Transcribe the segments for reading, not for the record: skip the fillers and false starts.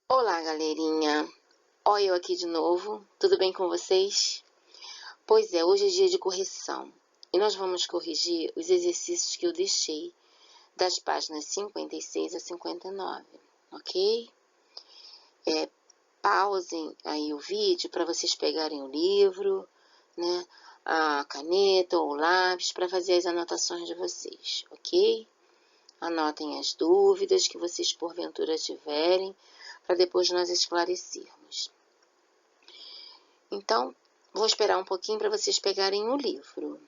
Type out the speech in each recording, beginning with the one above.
Olá, galerinha. Olha eu aqui de novo. Tudo bem com vocês? Pois é, hoje é dia de correção. E nós vamos corrigir os exercícios que eu deixei das páginas 56 a 59, ok? Pausem aí o vídeo para vocês pegarem o livro, né? A caneta ou o lápis para fazer as anotações de vocês, ok? Anotem as dúvidas que vocês porventura tiverem, para depois nós esclarecermos. Então, vou esperar um pouquinho para vocês pegarem o livro.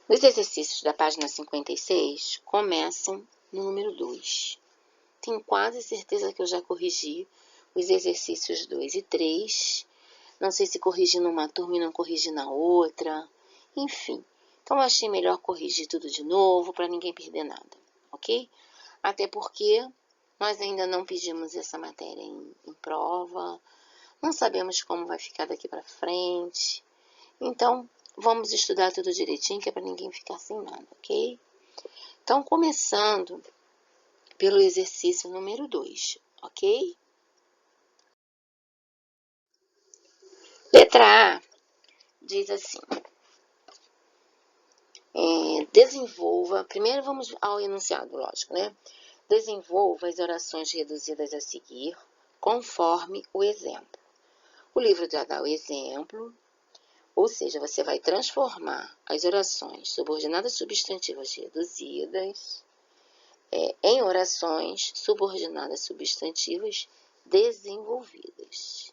Os exercícios da página 56 começam no número 2. Tenho quase certeza que eu já corrigi os exercícios 2 e 3. Não sei se corrigi numa turma e não corrigi na outra. Enfim, então eu achei melhor corrigir tudo de novo para ninguém perder nada, ok? Até porque nós ainda não pedimos essa matéria em prova. Não sabemos como vai ficar daqui para frente. Então, vamos estudar tudo direitinho, que é para ninguém ficar sem nada, ok? Então, começando pelo exercício número 2, ok? Letra A diz assim: desenvolva. Primeiro vamos ao enunciado, lógico, né? Desenvolva as orações reduzidas a seguir, conforme o exemplo. O livro já dá o exemplo. Ou seja, você vai transformar as orações subordinadas substantivas reduzidas em orações subordinadas substantivas desenvolvidas.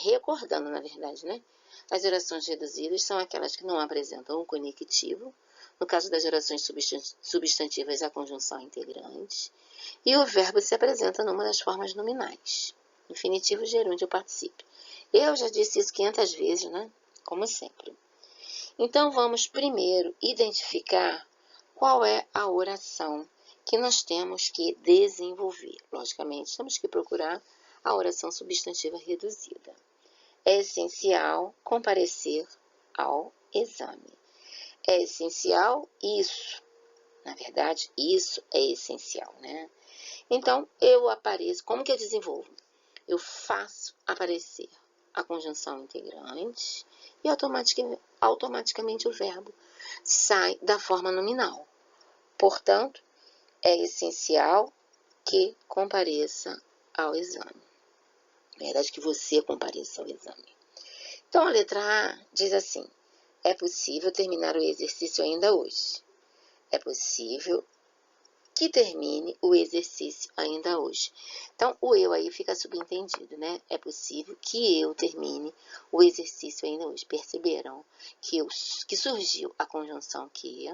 Recordando, na verdade, né? As orações reduzidas são aquelas que não apresentam um conectivo, no caso das orações substantivas, a conjunção integrante, e o verbo se apresenta numa das formas nominais, infinitivo, gerúndio ou particípio. Eu já disse isso 500 vezes, né? Como sempre. Então, vamos primeiro identificar qual é a oração que nós temos que desenvolver. Logicamente, temos que procurar a oração substantiva reduzida. É essencial comparecer ao exame. É essencial isso. Na verdade, isso é essencial, né? Então, eu apareço. Como que eu desenvolvo? Eu faço aparecer a conjunção integrante e automaticamente o verbo sai da forma nominal. Portanto, é essencial que compareça ao exame. É verdade que você compareça ao exame. Então, a letra A diz assim: é possível terminar o exercício ainda hoje. É possível que termine o exercício ainda hoje. Então, o eu aí fica subentendido, né? É possível que eu termine o exercício ainda hoje. Perceberam que surgiu a conjunção que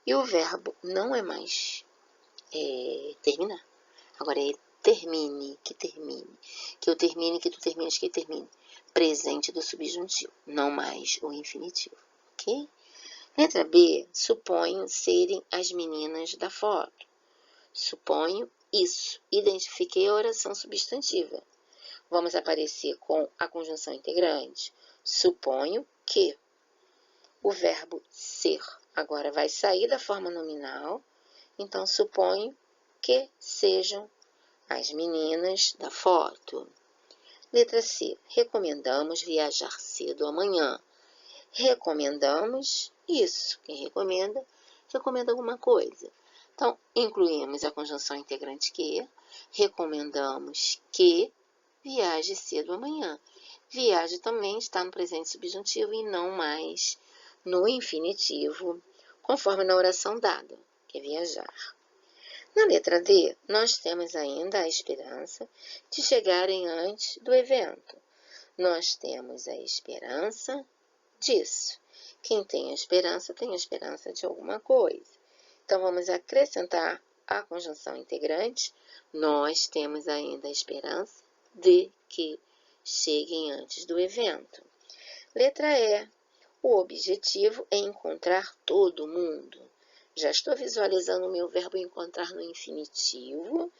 e o verbo não é mais terminar. Agora é termine, que termine. Que eu termine, que tu termines, que termine. Presente do subjuntivo, não mais o infinitivo, ok? Letra B, suponho serem as meninas da foto. Suponho isso. Identifiquei a oração substantiva. Vamos aparecer com a conjunção integrante. Suponho que. O verbo ser agora vai sair da forma nominal. Então, suponho que sejam as meninas da foto. Letra C. Recomendamos viajar cedo amanhã. Recomendamos isso. Quem recomenda, recomenda alguma coisa. Então, incluímos a conjunção integrante que, recomendamos que viaje cedo amanhã. Viaje também está no presente subjuntivo e não mais no infinitivo, conforme na oração dada, que é viajar. Na letra D, nós temos ainda a esperança de chegarem antes do evento. Nós temos a esperança disso. Quem tem a esperança de alguma coisa. Então, vamos acrescentar a conjunção integrante. Nós temos ainda a esperança de que cheguem antes do evento. Letra E. O objetivo é encontrar todo mundo. Já estou visualizando o meu verbo encontrar no infinitivo.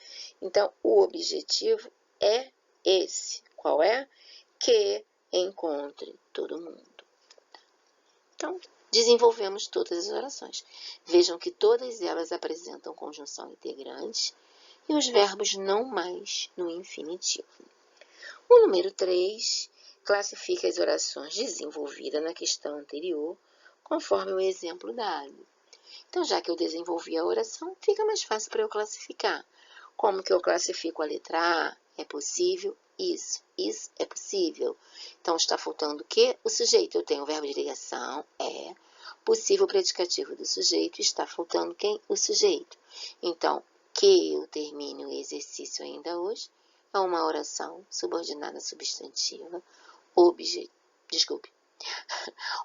Então, o objetivo é esse. Qual é? Que encontre todo mundo. Então, desenvolvemos todas as orações. Vejam que todas elas apresentam conjunção integrante e os verbos não mais no infinitivo. O número 3 classifica as orações desenvolvidas na questão anterior, conforme o exemplo dado. Então, já que eu desenvolvi a oração, fica mais fácil para eu classificar. Como que eu classifico a letra A? É possível? Isso é possível. Então, está faltando o quê? O sujeito. Eu tenho o verbo de ligação, é. Possível predicativo do sujeito, está faltando quem? O sujeito. Então, que eu termine o exercício ainda hoje é uma oração subordinada substantiva,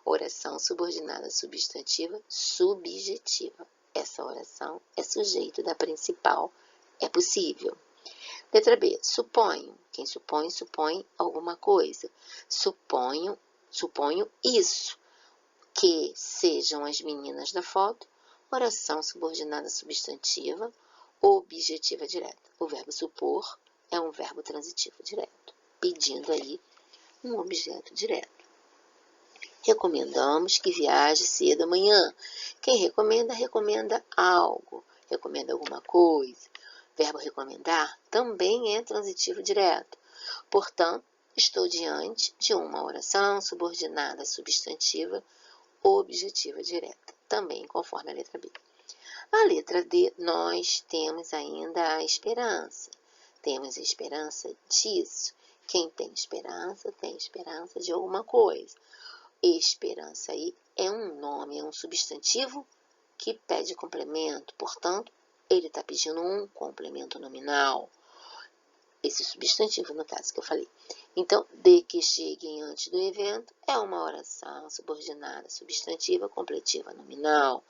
oração subordinada substantiva subjetiva. Essa oração é sujeito da principal, é possível. Letra B, suponho. Quem supõe, supõe alguma coisa. Suponho isso. Que sejam as meninas da foto, oração subordinada substantiva, objetiva direta. O verbo supor é um verbo transitivo direto, pedindo aí um objeto direto. Recomendamos que viaje cedo amanhã. Quem recomenda, recomenda algo, recomenda alguma coisa. Verbo recomendar também é transitivo direto. Portanto, estou diante de uma oração subordinada substantiva objetiva direta, também conforme a letra B. A letra D, nós temos ainda a esperança. Temos esperança disso. Quem tem esperança de alguma coisa. Esperança aí é um nome, é um substantivo que pede complemento, portanto, ele está pedindo um complemento nominal. Esse substantivo, no caso que eu falei. Então, de que cheguem antes do evento é uma oração subordinada substantiva completiva nominal.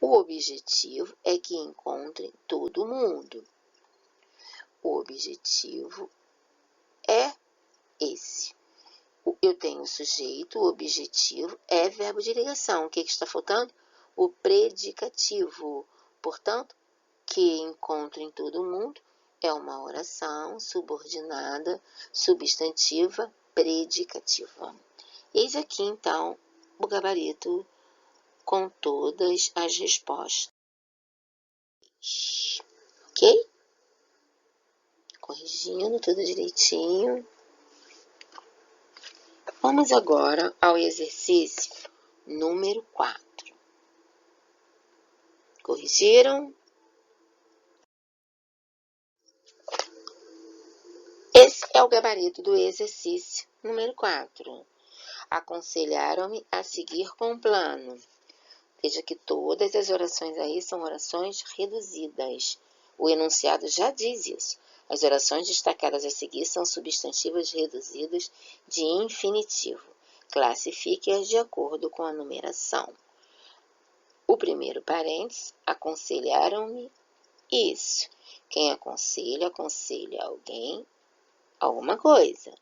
O objetivo é que encontrem todo mundo. O objetivo é esse. Eu tenho o sujeito, o objetivo é verbo de ligação. O que está faltando? O predicativo. Portanto, que encontrem todo mundo é uma oração subordinada, substantiva, predicativa. Eis aqui, então, o gabarito com todas as respostas. Ok? Corrigindo tudo direitinho. Vamos agora ao exercício número 4. Corrigiram? Esse é o gabarito do exercício número 4. Aconselharam-me a seguir com o plano. Veja que todas as orações aí são orações reduzidas. O enunciado já diz isso. As orações destacadas a seguir são substantivas reduzidas de infinitivo. Classifique-as de acordo com a numeração. O primeiro parênteses, aconselharam-me isso. Quem aconselha, aconselha alguém, alguma coisa.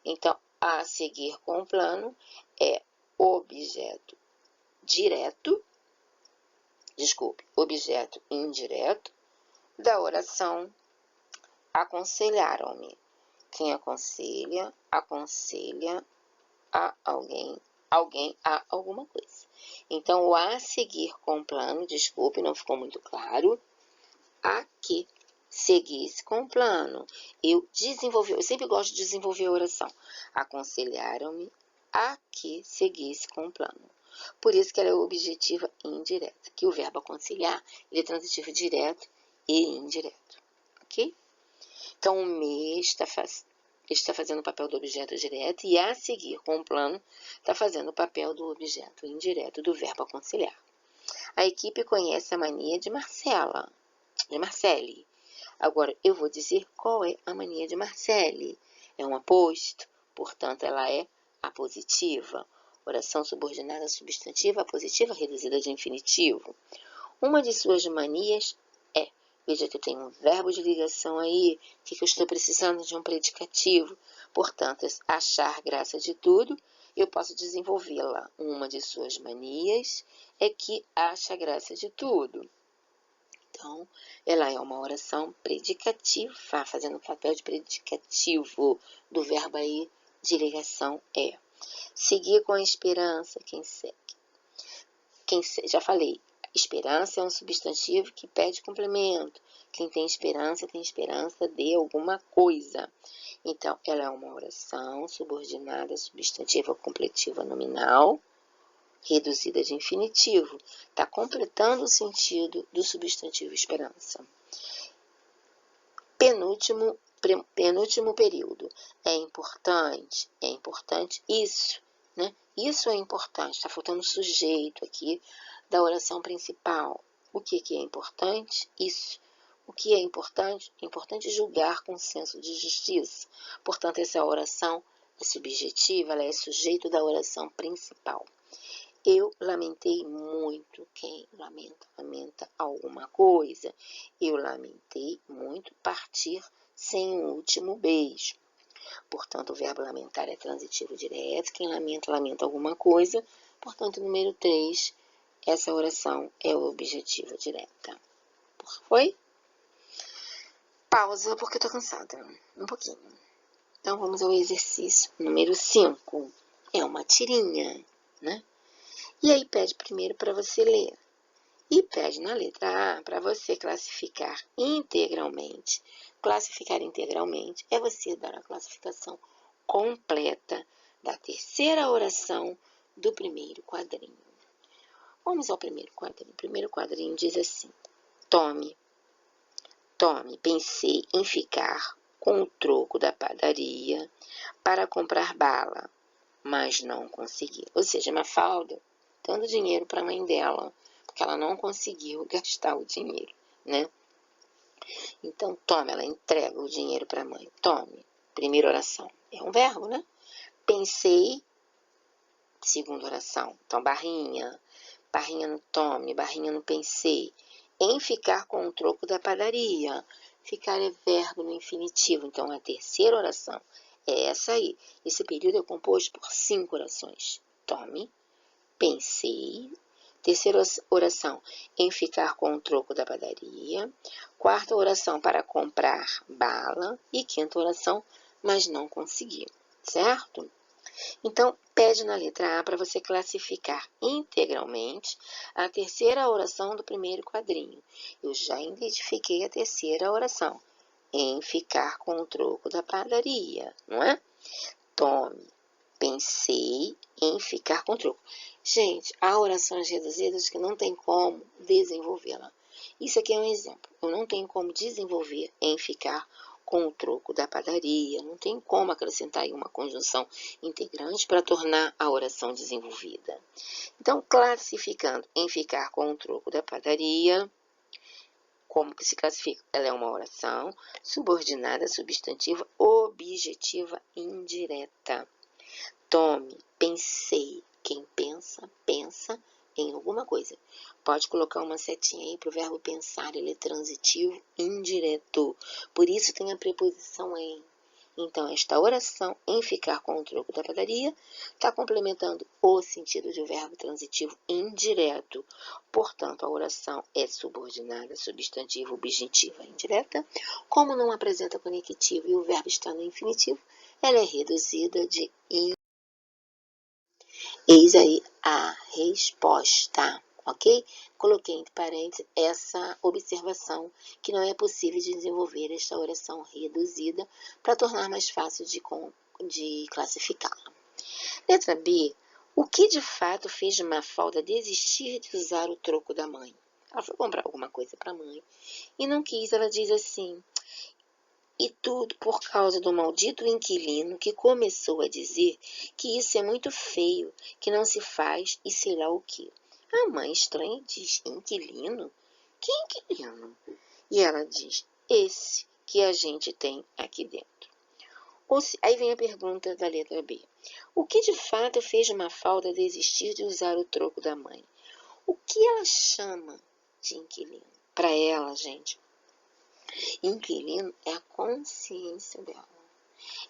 Então, a seguir com o plano é objeto indireto da oração aconselharam-me. Quem aconselha, aconselha a alguém a alguma coisa. Então, o a seguir com o plano, não ficou muito claro, a que seguisse com o plano. Eu sempre gosto de desenvolver a oração. Aconselharam-me a que seguisse com o plano. Por isso que ela é objetiva e indireta, que o verbo aconselhar, ele é transitivo direto e indireto, ok? Então, o me está fazendo o papel do objeto direto e a seguir com o plano está fazendo o papel do objeto indireto do verbo aconselhar. A equipe conhece a mania de Marcele. Agora, eu vou dizer qual é a mania de Marcele. É um aposto, portanto, ela é apositiva. Oração subordinada substantiva, apositiva reduzida de infinitivo. Uma de suas manias é, veja que eu tenho um verbo de ligação aí, que eu estou precisando de um predicativo. Portanto, achar graça de tudo, eu posso desenvolvê-la. Uma de suas manias é que acha graça de tudo. Então, ela é uma oração predicativa, fazendo o papel de predicativo do verbo aí de ligação é. Seguir com a esperança, quem segue. Já falei, esperança é um substantivo que pede complemento. Quem tem esperança de alguma coisa. Então, ela é uma oração subordinada, substantiva, completiva, nominal, reduzida de infinitivo. Está completando o sentido do substantivo esperança. Penúltimo período. É importante isso, né? Isso é importante. Está faltando sujeito aqui da oração principal. O que é importante? Isso. O que é importante? É importante julgar com senso de justiça. Portanto, essa oração é subjetiva, ela é sujeito da oração principal. Eu lamentei muito. Quem lamenta, lamenta alguma coisa. Eu lamentei muito partir sem o último beijo. Portanto, o verbo lamentar é transitivo direto. Quem lamenta, lamenta alguma coisa. Portanto, número 3, essa oração é objetiva direta. Foi? Pausa, porque eu tô cansada. Um pouquinho. Então, vamos ao exercício número 5. É uma tirinha, né? E aí pede primeiro para você ler. E pede na letra A para você classificar integralmente. Classificar integralmente é você dar a classificação completa da terceira oração do primeiro quadrinho. Vamos ao primeiro quadrinho. O primeiro quadrinho diz assim: Tome, pensei em ficar com o troco da padaria para comprar bala, mas não consegui. Ou seja, Mafalda dando dinheiro para a mãe dela, porque ela não conseguiu gastar o dinheiro, né? Então, tome, ela entrega o dinheiro para a mãe. Tome, primeira oração. É um verbo, né? Pensei, segunda oração. Então, barrinha no tome, barrinha no pensei. Em ficar com o troco da padaria. Ficar é verbo no infinitivo. Então, a terceira oração é essa aí. Esse período é composto por 5 orações. Tome, pensei. Terceira oração, em ficar com o troco da padaria. Quarta oração, para comprar bala. E quinta oração, mas não consegui, certo? Então, pede na letra A para você classificar integralmente a terceira oração do primeiro quadrinho. Eu já identifiquei a terceira oração, em ficar com o troco da padaria, não é? Tome, pensei em ficar com o troco. Gente, há orações reduzidas que não tem como desenvolvê-la. Isso aqui é um exemplo. Eu não tenho como desenvolver em ficar com o troco da padaria. Não tem como acrescentar aí uma conjunção integrante para tornar a oração desenvolvida. Então, classificando em ficar com o troco da padaria, como que se classifica? Ela é uma oração subordinada, substantiva, objetiva, indireta. Tome, pensei. Quem pensa, pensa em alguma coisa. Pode colocar uma setinha aí para o verbo pensar, ele é transitivo indireto. Por isso tem a preposição em. Então, esta oração, em ficar com o troco da padaria, está complementando o sentido de um verbo transitivo indireto. Portanto, a oração é subordinada, substantiva, objetiva, indireta. Como não apresenta conectivo e o verbo está no infinitivo, ela é reduzida de Eis aí a resposta, ok? Coloquei entre parênteses essa observação que não é possível de desenvolver esta oração reduzida para tornar mais fácil de classificá-la. Letra B. O que de fato fez Mafalda desistir de usar o troco da mãe? Ela foi comprar alguma coisa para a mãe e não quis. Ela diz assim: e tudo por causa do maldito inquilino que começou a dizer que isso é muito feio, que não se faz e sei lá o quê. A mãe estranha diz: inquilino? Que inquilino? E ela diz: esse que a gente tem aqui dentro. Aí vem a pergunta da letra B. O que de fato fez Mafalda desistir de usar o troco da mãe? O que ela chama de inquilino? Para ela, gente, inquilino é a consciência dela.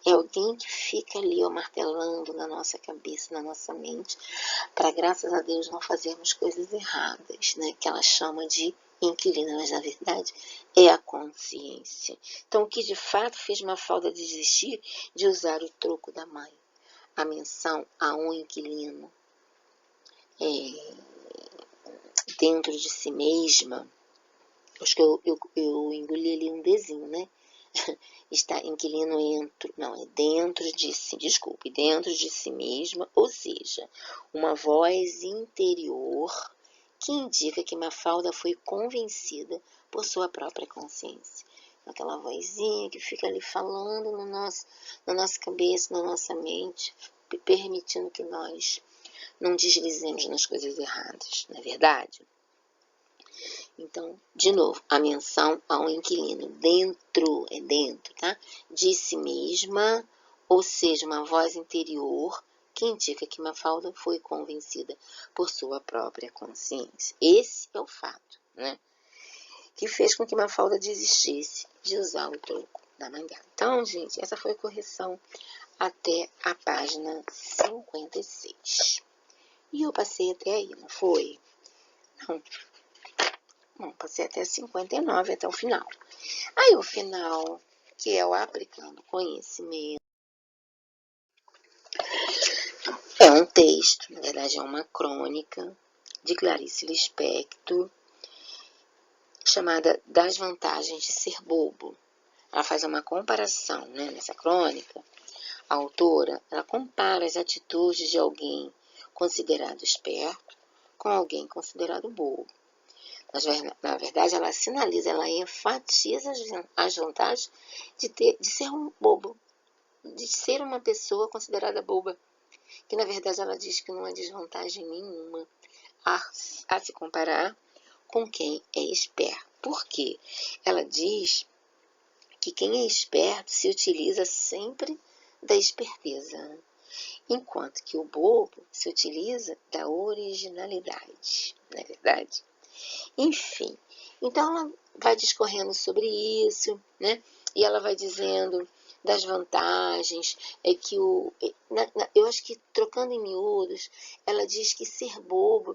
É alguém que fica ali, ó, martelando na nossa cabeça, na nossa mente, para, graças a Deus, não fazermos coisas erradas, né? Que ela chama de inquilino, mas na verdade é a consciência. Então, o que de fato fez Mafalda desistir de usar o troco da mãe? A menção a um inquilino dentro de si mesma, acho que eu engoli ali um desenho, né? Está inquilino entre, não, é dentro de si, desculpe, dentro de si mesma, ou seja, uma voz interior que indica que Mafalda foi convencida por sua própria consciência. Aquela vozinha que fica ali falando na nossa cabeça, na nossa mente, permitindo que nós não deslizemos nas coisas erradas, não é verdade? Então, de novo, a menção ao inquilino dentro, é dentro, tá? De si mesma, ou seja, uma voz interior que indica que Mafalda foi convencida por sua própria consciência. Esse é o fato, né? Que fez com que Mafalda desistisse de usar o troco da mangá. Então, gente, essa foi a correção até a página 56. E eu passei até aí, não foi? Não. Bom, passei até 59, até o final. Aí o final, que é o aplicando conhecimento, é um texto, na verdade é uma crônica de Clarice Lispector, chamada Das Vantagens de Ser Bobo. Ela faz uma comparação, né, nessa crônica. A autora, ela compara as atitudes de alguém considerado esperto com alguém considerado bobo. Na verdade, ela sinaliza, ela enfatiza as vantagens de ser um bobo, de ser uma pessoa considerada boba, que na verdade ela diz que não há desvantagem nenhuma a se comparar com quem é esperto. Por quê? Ela diz que quem é esperto se utiliza sempre da esperteza, enquanto que o bobo se utiliza da originalidade, não é verdade? Enfim, então ela vai discorrendo sobre isso, né? E ela vai dizendo das vantagens, que eu acho que trocando em miúdos, ela diz que ser bobo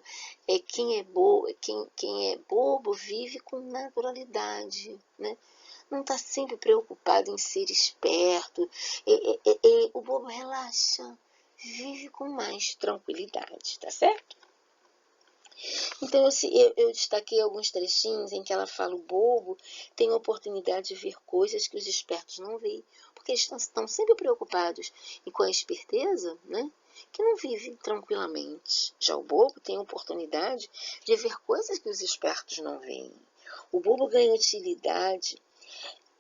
quem é bobo vive com naturalidade, né? Não está sempre preocupado em ser esperto, o bobo relaxa, vive com mais tranquilidade, tá certo? Então, eu destaquei alguns trechinhos em que ela fala: o bobo tem a oportunidade de ver coisas que os espertos não veem, porque eles estão sempre preocupados e com a esperteza, né, que não vive tranquilamente. Já o bobo tem a oportunidade de ver coisas que os espertos não veem. O bobo ganha utilidade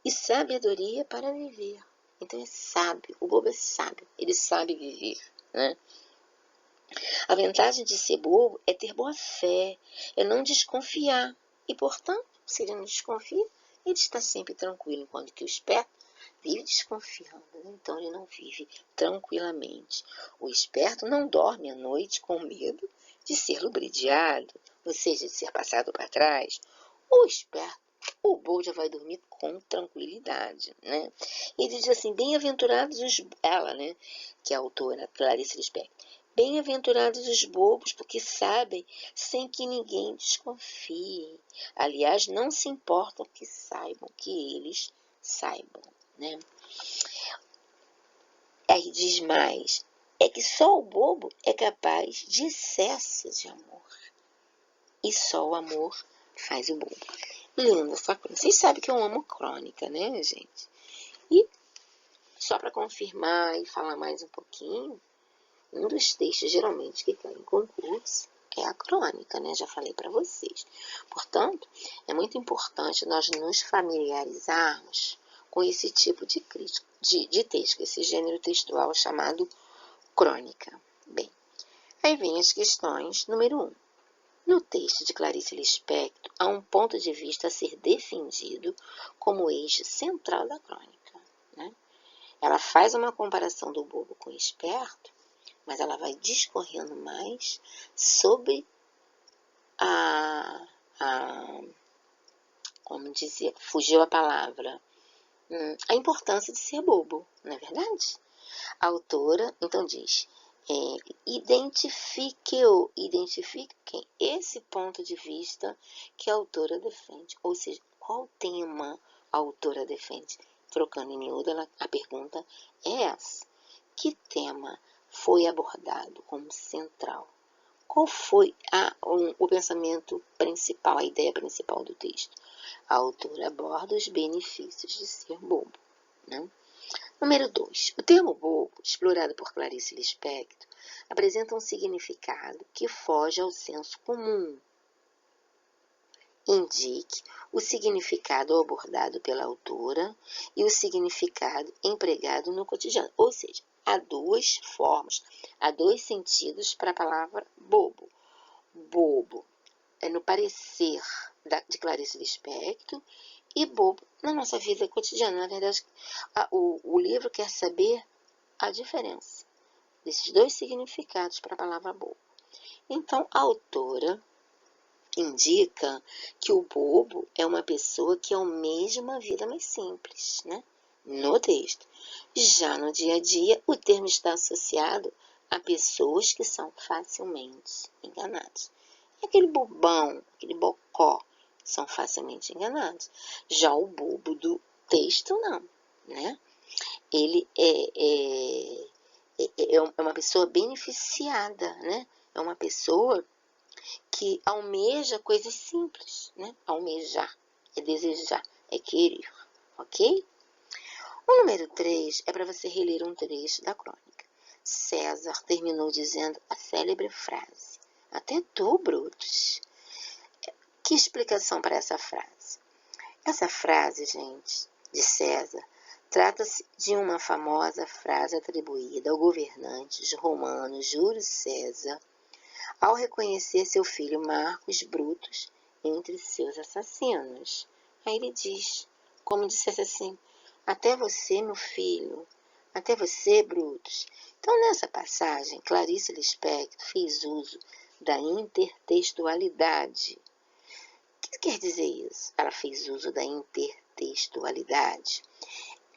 e sabedoria para viver. Então é sábio, o bobo é sábio, ele sabe viver, né? A vantagem de ser bobo é ter boa fé, é não desconfiar. E, portanto, se ele não desconfia, ele está sempre tranquilo, enquanto que o esperto vive desconfiando, né? Então ele não vive tranquilamente. O esperto não dorme à noite com medo de ser lubridiado, ou seja, de ser passado para trás. O esperto, o bobo já vai dormir com tranquilidade, né? Ele diz assim: bem-aventurados ela, né, que é a autora, Clarice Lispector. Bem-aventurados os bobos, porque sabem sem que ninguém desconfie. Aliás, não se importam que saibam, que eles saibam, né? Aí diz mais, é que só o bobo é capaz de excessos de amor. E só o amor faz o bobo. Linda essa crônica. Vocês sabem que eu amo crônica, né, gente? E só para confirmar e falar mais um pouquinho, um dos textos, geralmente, que cai em concurso é a crônica, né? Já falei para vocês. Portanto, é muito importante nós nos familiarizarmos com esse tipo de texto, esse gênero textual chamado crônica. Bem, aí vem as questões número 1. No texto de Clarice Lispector, há um ponto de vista a ser defendido como eixo central da crônica, né? Ela faz uma comparação do bobo com o esperto, mas ela vai discorrendo mais sobre como dizer, fugiu a palavra, a importância de ser bobo, não é verdade? A autora, então, diz, identifiquem esse ponto de vista que a autora defende. Ou seja, qual tema a autora defende? Trocando em miúdo, a pergunta é essa: que tema foi abordado como central? Qual foi o pensamento principal, a ideia principal do texto? A autora aborda os benefícios de ser bobo, né? Número 2. O termo bobo, explorado por Clarice Lispector, apresenta um significado que foge ao senso comum. Indique o significado abordado pela autora e o significado empregado no cotidiano. Ou seja, há duas formas, há dois sentidos para a palavra bobo. Bobo é no parecer de Clarice Lispector e bobo na nossa vida cotidiana. Na verdade, o livro quer saber a diferença desses dois significados para a palavra bobo. Então, a autora indica que o bobo é uma pessoa que almeja uma vida mais simples, né? No texto. Já no dia a dia, o termo está associado a pessoas que são facilmente enganadas. Aquele bobão, aquele bocó, são facilmente enganados. Já o bobo do texto, não, né? Ele é uma pessoa beneficiada, né? É uma pessoa que almeja coisas simples, né? Almejar é desejar, é querer, ok? O número 3 é para você reler um trecho da crônica. César terminou dizendo a célebre frase: até tu, Brutus. Que explicação para essa frase? Essa frase, gente, de César, trata-se de uma famosa frase atribuída ao governante romano Júlio César, ao reconhecer seu filho Marcos Brutus entre seus assassinos. Aí ele diz, como dissesse assim, até você, meu filho, até você, Brutus. Então, nessa passagem, Clarice Lispector fez uso da intertextualidade. O que quer dizer isso? Ela fez uso da intertextualidade.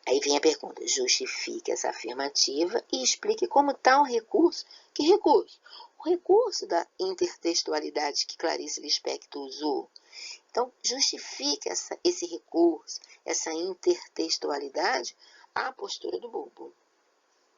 Aí vem a pergunta, justifique essa afirmativa e explique como tal recurso. Que recurso? O recurso da intertextualidade que Clarice Lispector usou. Então, justifique esse recurso, essa intertextualidade, à postura do bobo.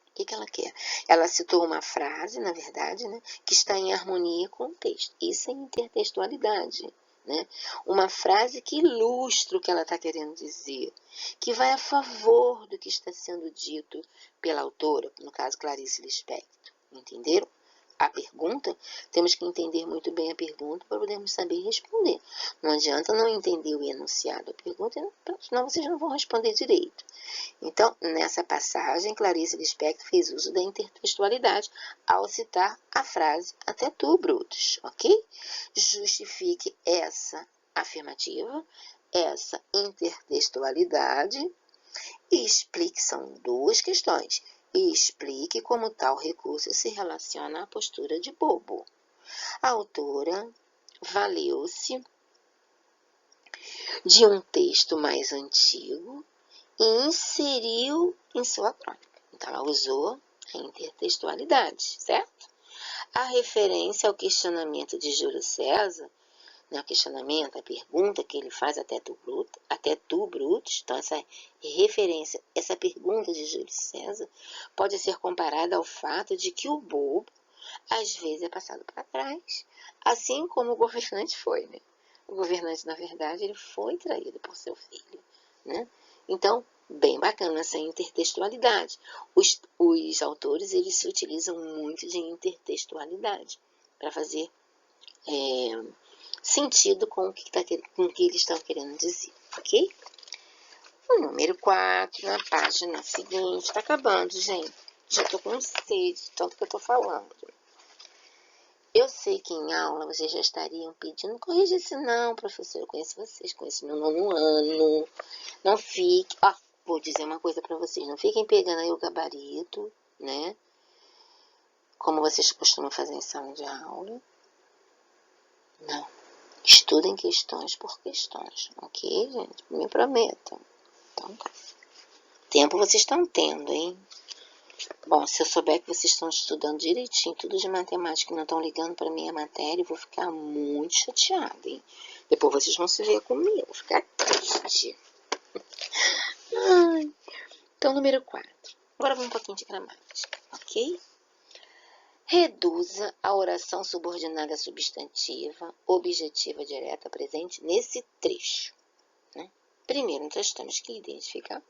O que ela quer? Ela citou uma frase, na verdade, né, que está em harmonia com o texto. Isso é intertextualidade. Né? Uma frase que ilustra o que ela está querendo dizer, que vai a favor do que está sendo dito pela autora, no caso Clarice Lispector. Entenderam? A pergunta, temos que entender muito bem a pergunta para podermos saber responder. Não adianta não entender o enunciado da pergunta, senão vocês não vão responder direito. Então, nessa passagem, Clarice Lispector fez uso da intertextualidade ao citar a frase até tu, Brutus, ok? Justifique essa afirmativa, essa intertextualidade e explique, são duas questões, e explique como tal recurso se relaciona à postura de bobo. A autora valeu-se de um texto mais antigo e inseriu em sua crônica. Então, ela usou a intertextualidade, certo? A referência ao questionamento de Júlio César, né, o questionamento, a pergunta que ele faz até tu, Brutus, então essa referência, essa pergunta de Júlio César pode ser comparada ao fato de que o bobo, às vezes, é passado para trás, assim como o governante foi, né? O governante, na verdade, ele foi traído por seu filho, né? Então, bem bacana essa intertextualidade. Os autores, eles se utilizam muito de intertextualidade para fazer sentido com o que eles estão querendo dizer, ok? O número 4, na página seguinte, está acabando, gente. Já estou com sede, tanto que eu estou falando. Eu sei que em aula vocês já estariam pedindo, corrija esse não, professor, eu conheço vocês, conheço meu nono ano. Não fique, vou dizer uma coisa para vocês, não fiquem pegando aí o gabarito, né? Como vocês costumam fazer em sala de aula. Não. Estudem questões por questões, ok, gente? Me prometam. Então tá. Tempo vocês estão tendo, hein? Bom, se eu souber que vocês estão estudando direitinho, tudo de matemática e não estão ligando para minha matéria, eu vou ficar muito chateada, hein? Depois vocês vão se ver comigo, vou ficar triste. Então, número 4. Agora vamos um pouquinho de gramática, ok? Reduza a oração subordinada substantiva, objetiva direta presente nesse trecho, né? Primeiro, nós temos que identificar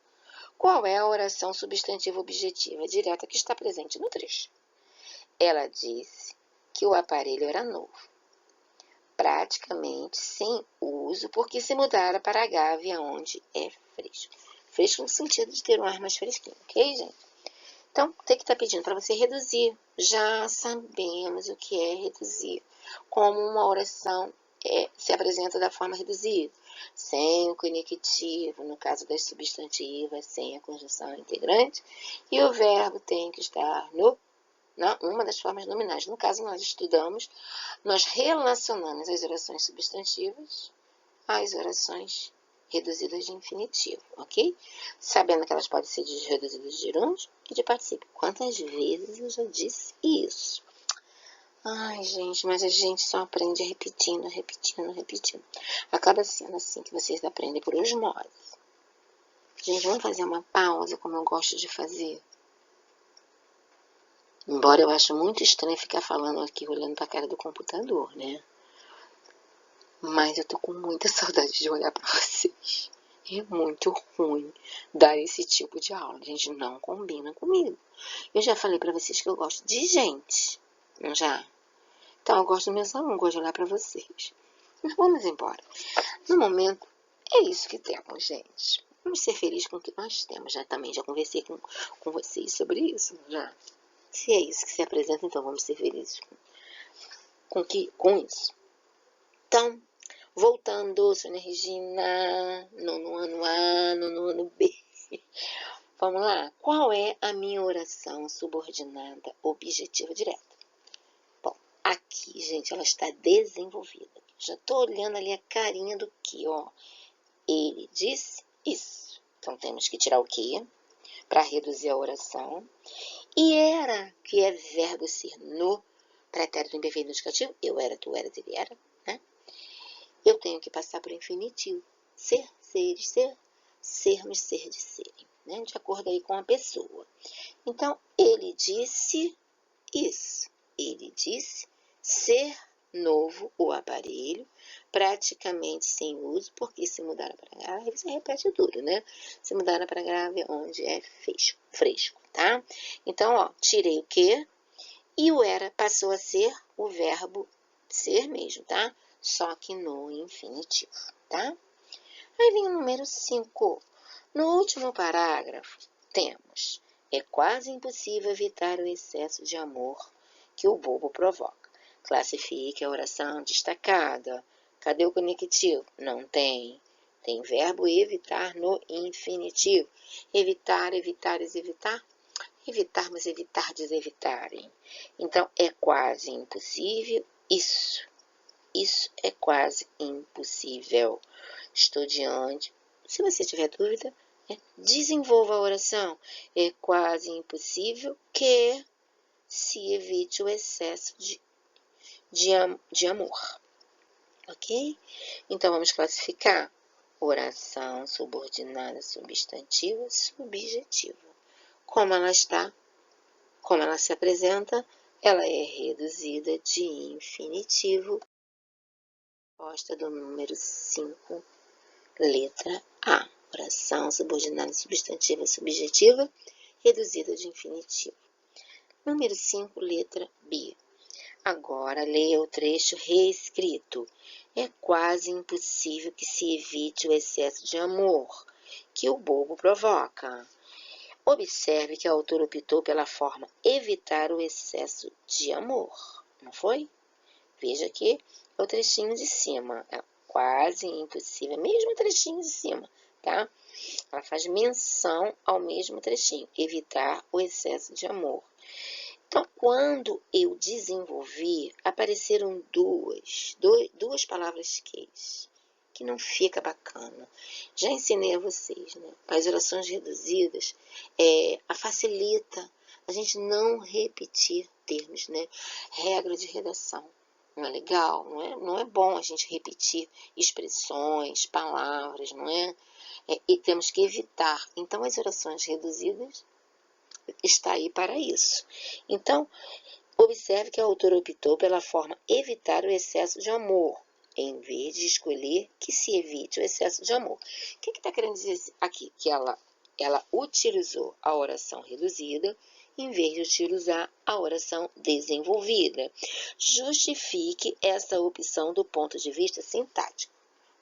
qual é a oração substantiva objetiva direta que está presente no trecho. Ela disse que o aparelho era novo, praticamente sem uso, porque se mudara para a gávea onde é fresco. Fresco no sentido de ter um ar mais fresquinho, ok, gente? Então, tem que estar pedindo para você reduzir. Já sabemos o que é reduzir. Como uma oração se apresenta da forma reduzida. Sem o conectivo, no caso das substantivas, sem a conjunção integrante. E o verbo tem que estar uma das formas nominais. No caso, nós relacionamos as orações substantivas às orações reduzidas de infinitivo, ok? Sabendo que elas podem ser reduzidas de gerúndio e de particípio. Quantas vezes eu já disse isso? Ai, gente, mas a gente só aprende repetindo, repetindo, repetindo. Acaba sendo assim que vocês aprendem por osmose. Gente, vamos fazer uma pausa, como eu gosto de fazer. Embora eu acho muito estranho ficar falando aqui, olhando para a cara do computador, né? Mas eu tô com muita saudade de olhar para vocês. É muito ruim dar esse tipo de aula. A gente não combina comigo. Eu já falei para vocês que eu gosto de gente, não já? Então eu gosto dos meus alunos, gosto de olhar para vocês. Mas vamos embora. No momento, é isso que temos, gente. Vamos ser felizes com o que nós temos. Já conversei com vocês sobre isso, já. Se é isso que se apresenta, então vamos ser felizes com isso. Então, voltando, Sônia Regina, nono ano A, nono ano B. Vamos lá. Qual é a minha oração subordinada objetiva direta? Bom, aqui, gente, ela está desenvolvida. Já estou olhando ali a carinha do que, ó. Ele disse isso. Então, temos que tirar o que para reduzir a oração. E era, que é verbo ser no pretérito imperfeito indicativo. Eu era, tu eras, ele era, né? Eu tenho que passar por infinitivo. Ser, seres, ser, sermos, ser de serem, né? De acordo aí com a pessoa. Então, ele disse isso. Ele disse ser novo o aparelho, praticamente sem uso, porque se mudar para grave, você repete tudo, né? Se mudar para grave, onde é fresco, tá? Então, ó, tirei o que e o era passou a ser o verbo ser mesmo, tá? Só que no infinitivo, tá? Aí vem o número 5. No último parágrafo, temos: é quase impossível evitar o excesso de amor que o bobo provoca. Classifique a oração destacada. Cadê o conectivo? Não tem. Tem verbo evitar no infinitivo. Evitar, evitares, evitar. Evitarmos, evitardes, evitarem. Então, é quase impossível isso. Isso é quase impossível. Estou diante. Se você tiver dúvida, desenvolva a oração. É quase impossível que se evite o excesso de amor. Ok? Então, vamos classificar oração subordinada substantiva subjetiva. Como ela está, como ela se apresenta, ela é reduzida de infinitivo. Resposta do número 5, letra A. Oração subordinada substantiva subjetiva, reduzida de infinitivo. Número 5, letra B. Agora, leia o trecho reescrito. É quase impossível que se evite o excesso de amor que o bobo provoca. Observe que a autora optou pela forma evitar o excesso de amor, não foi? Veja aqui o trechinho de cima, é quase impossível, mesmo trechinho de cima, tá? Ela faz menção ao mesmo trechinho, evitar o excesso de amor. Então, quando eu desenvolvi, apareceram duas palavras que não fica bacana. Já ensinei a vocês, né? As orações reduzidas a facilita a gente não repetir termos, né? Regra de redação. Não é legal, não é bom a gente repetir expressões, palavras, não é? E temos que evitar. Então, as orações reduzidas está aí para isso. Então, Observe que a autora optou pela forma evitar o excesso de amor, em vez de escolher que se evite o excesso de amor. O que está querendo dizer aqui? Que ela utilizou a oração reduzida em vez de utilizar a oração desenvolvida. Justifique essa opção do ponto de vista sintático.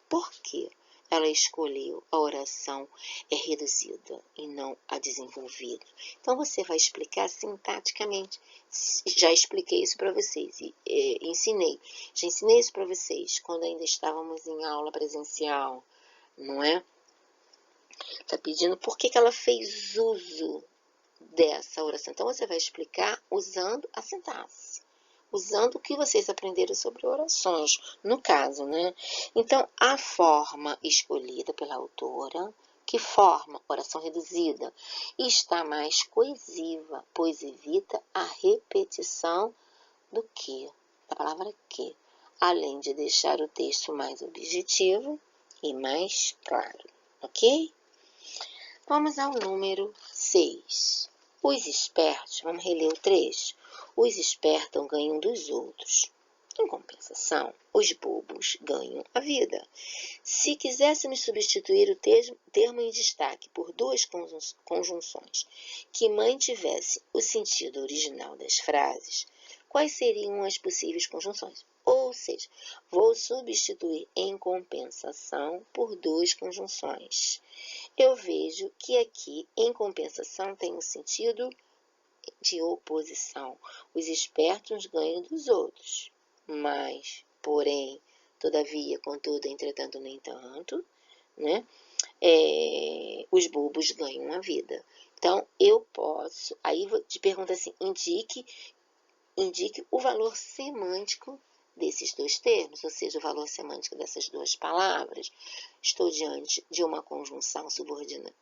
Por quê? Ela escolheu a oração reduzida e não a desenvolvida. Então, você vai explicar sintaticamente. Já expliquei isso para vocês, já ensinei isso para vocês quando ainda estávamos em aula presencial, não é? Está pedindo por que ela fez uso dessa oração. Então, você vai explicar usando a sintaxe, usando o que vocês aprenderam sobre orações, no caso, né? Então, a forma escolhida pela autora, que forma oração reduzida, está mais coesiva, pois evita a repetição do que, da palavra que, além de deixar o texto mais objetivo e mais claro, ok? Vamos ao número 6. Os espertos, vamos reler o 3. Os espertos ganham dos outros. Em compensação, os bobos ganham a vida. Se quiséssemos substituir o termo em destaque por duas conjunções que mantivessem o sentido original das frases, quais seriam as possíveis conjunções? Ou seja, vou substituir em compensação por duas conjunções. Eu vejo que aqui, em compensação, tem um sentido de oposição. Os espertos ganham dos outros. Mas, porém, todavia, contudo, entretanto, no entanto, né? Os bobos ganham a vida. Então, eu posso... Aí te pergunta assim, indique o valor semântico desses dois termos, ou seja, o valor semântico dessas duas palavras. Estou diante de uma conjunção subordinada.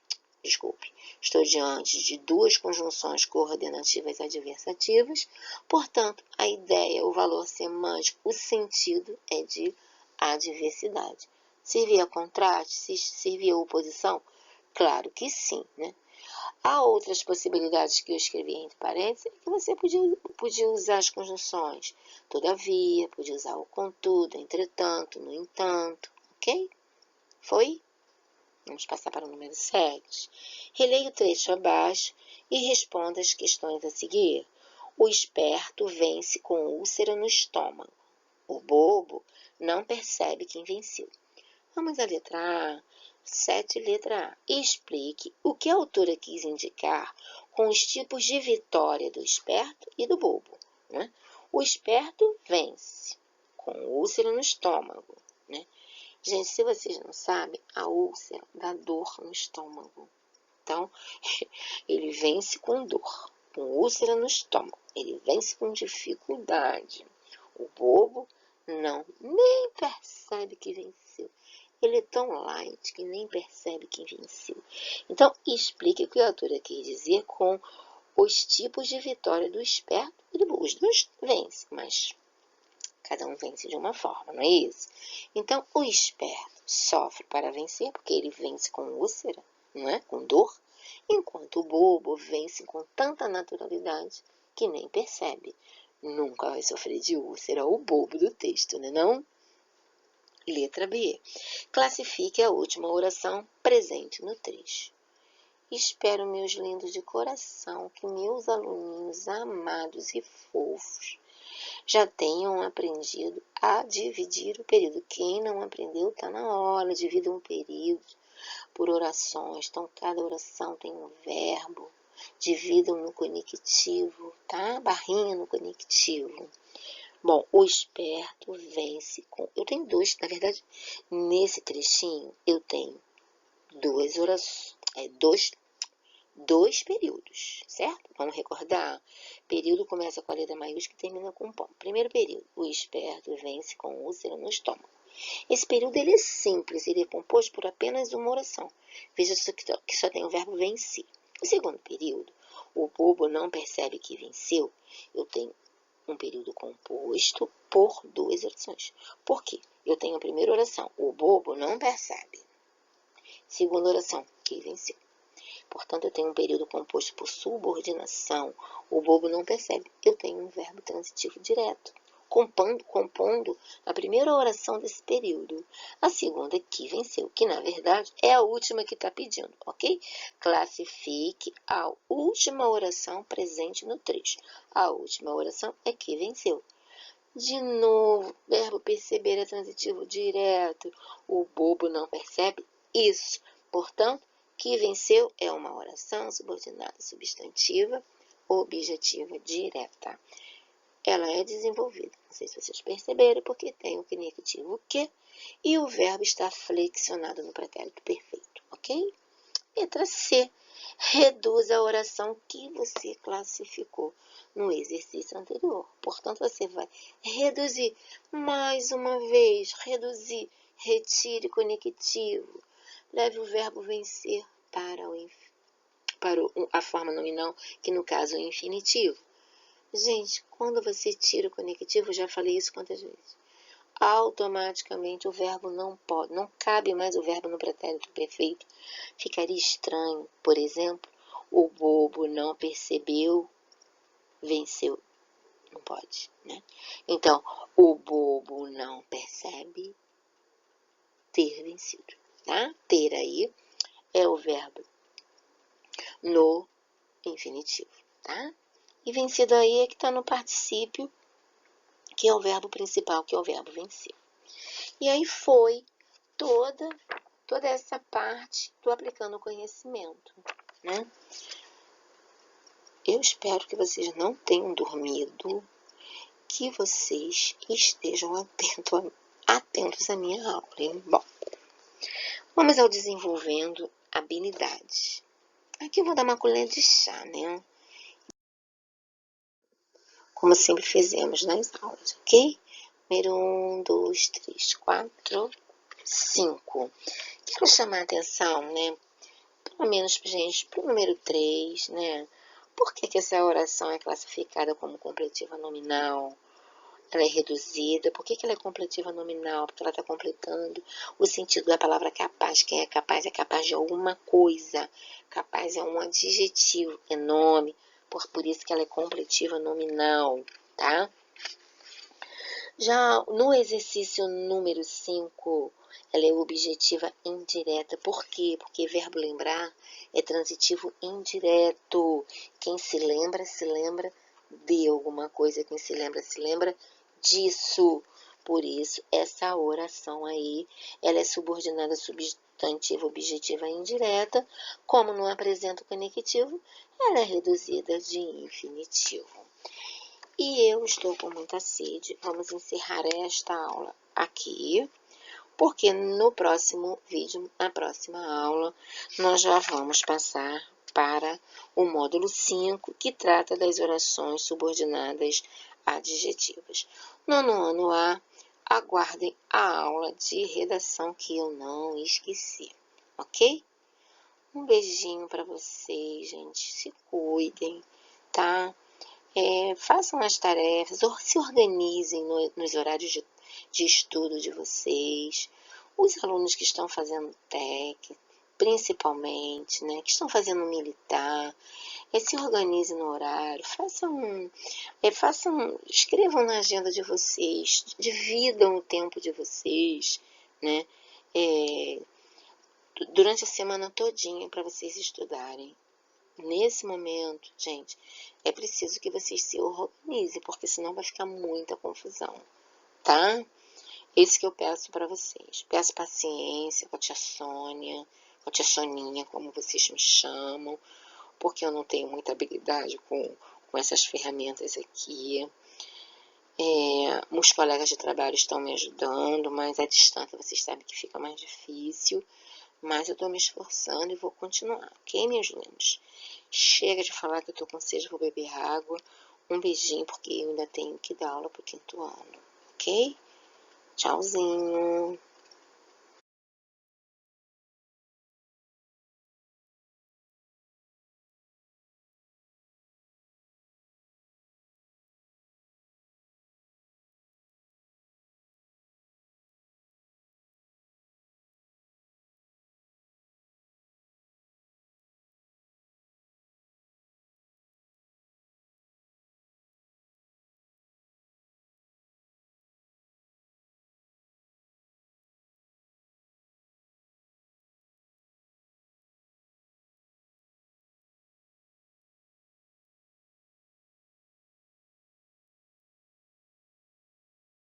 Estou diante de duas conjunções coordenativas adversativas, portanto, a ideia, o valor semântico, o sentido é de adversidade. Servia contraste? Servia oposição? Claro que sim, né? Há outras possibilidades que eu escrevi entre parênteses, que você podia usar as conjunções. Todavia, podia usar o contudo, entretanto, no entanto, ok? Foi? Vamos passar para o número 7. Releia o trecho abaixo e responda as questões a seguir. O esperto vence com úlcera no estômago. O bobo não percebe quem venceu. Vamos à letra A. 7, letra A. Explique o que a autora quis indicar com os tipos de vitória do esperto e do bobo, né? O esperto vence com úlcera no estômago, né? Gente, se vocês não sabem, a úlcera dá dor no estômago. Então, ele vence com dor, com úlcera no estômago. Ele vence com dificuldade. O bobo nem percebe que venceu. Ele é tão light que nem percebe quem venceu. Então, explique o que a autora quer dizer com os tipos de vitória do esperto e do bobo. Os dois vencem, mas cada um vence de uma forma, não é isso? Então, o esperto sofre para vencer, porque ele vence com úlcera, não é? Com dor, enquanto o bobo vence com tanta naturalidade que nem percebe. Nunca vai sofrer de úlcera o bobo do texto, né não? Letra B. Classifique a última oração presente no trecho. Espero, meus lindos de coração, que meus aluninhos amados e fofos já tenham aprendido a dividir o período. Quem não aprendeu, está na hora. Divida um período por orações. Então, cada oração tem um verbo. Dividam no conectivo, tá? Barrinha no conectivo. Bom, o esperto vence com... Eu tenho dois, na verdade, nesse trechinho, eu tenho duas orações, dois períodos, certo? Vamos recordar? Período começa com a letra maiúscula e termina com pão. Primeiro período, o esperto vence com úlcera no estômago. Esse período ele é simples, ele é composto por apenas uma oração. Veja que só tem o verbo vencer. O segundo período, o bobo não percebe que venceu. Eu tenho um período composto por duas orações. Por quê? Eu tenho a primeira oração, o bobo não percebe. Segunda oração, que venceu. Portanto, eu tenho um período composto por subordinação. O bobo não percebe. Eu tenho um verbo transitivo direto, compondo a primeira oração desse período. A segunda, que venceu, que na verdade é a última que está pedindo, ok? Classifique a última oração presente no trecho. A última oração é que venceu. De novo, verbo perceber é transitivo direto. O bobo não percebe isso. Portanto, que venceu é uma oração subordinada substantiva objetiva direta. Ela é desenvolvida, não sei se vocês perceberam, porque tem o conectivo que e o verbo está flexionado no pretérito perfeito, ok? Letra C. Reduz a oração que você classificou no exercício anterior. Portanto, você vai reduzir mais uma vez. Reduzir, retire conectivo. Leve o verbo vencer para a forma nominal, que no caso é o infinitivo. Gente, quando você tira o conectivo, já falei isso quantas vezes, automaticamente o verbo não cabe mais o verbo no pretérito perfeito. Ficaria estranho, por exemplo, o bobo não percebeu, venceu. Não pode, né? Então, o bobo não percebe ter vencido, tá? Ter aí é o verbo no infinitivo, tá? E vencido aí é que está no particípio, que é o verbo principal, que é o verbo vencer. E aí foi toda essa parte do aplicando o conhecimento, né? Eu espero que vocês não tenham dormido, que vocês estejam atentos à minha aula, hein? Bom, vamos ao desenvolvendo habilidades. Aqui eu vou dar uma colher de chá, né? Como sempre fizemos nas aulas, ok? Número 1, 2, 3, 4, 5. Quero chamar a atenção, né? Pelo menos, gente, para o número 3, né? Por que essa oração é classificada como completiva nominal? Ela é reduzida. Por que ela é completiva nominal? Porque ela está completando o sentido da palavra capaz. Quem é capaz de alguma coisa. Capaz é um adjetivo, é nome. Por isso que ela é completiva nominal, tá? Já no exercício número 5, ela é objetiva indireta. Por quê? Porque verbo lembrar é transitivo indireto. Quem se lembra de alguma coisa. Quem se lembra disso. Por isso, essa oração aí, ela é subordinada substantivo objetiva indireta. Como não apresenta o conectivo, ela é reduzida de infinitivo. E eu estou com muita sede. Vamos encerrar esta aula aqui, porque no próximo vídeo, na próxima aula, nós já vamos passar para o módulo 5, que trata das orações subordinadas adjetivas. Nono ano A, aguardem a aula de redação que eu não esqueci, ok? Um beijinho para vocês, gente. Se cuidem, tá? Façam as tarefas, se organizem nos horários de estudo de vocês. Os alunos que estão fazendo TEC, principalmente, né, que estão fazendo militar, se organizem no horário, escrevam na agenda de vocês, dividam o tempo de vocês, né, durante a semana todinha para vocês estudarem. Nesse momento, gente, é preciso que vocês se organizem, porque senão vai ficar muita confusão, tá? Isso que eu peço para vocês. Peço paciência com a tia Sônia, com a tia Soninha, como vocês me chamam, porque eu não tenho muita habilidade com essas ferramentas aqui. Meus colegas de trabalho estão me ajudando, mas à distância vocês sabem que fica mais difícil. Mas eu estou me esforçando e vou continuar, ok, meus lindos? Chega de falar que eu estou com sede, vou beber água. Um beijinho, porque eu ainda tenho que dar aula para o 5º ano, ok? Tchauzinho!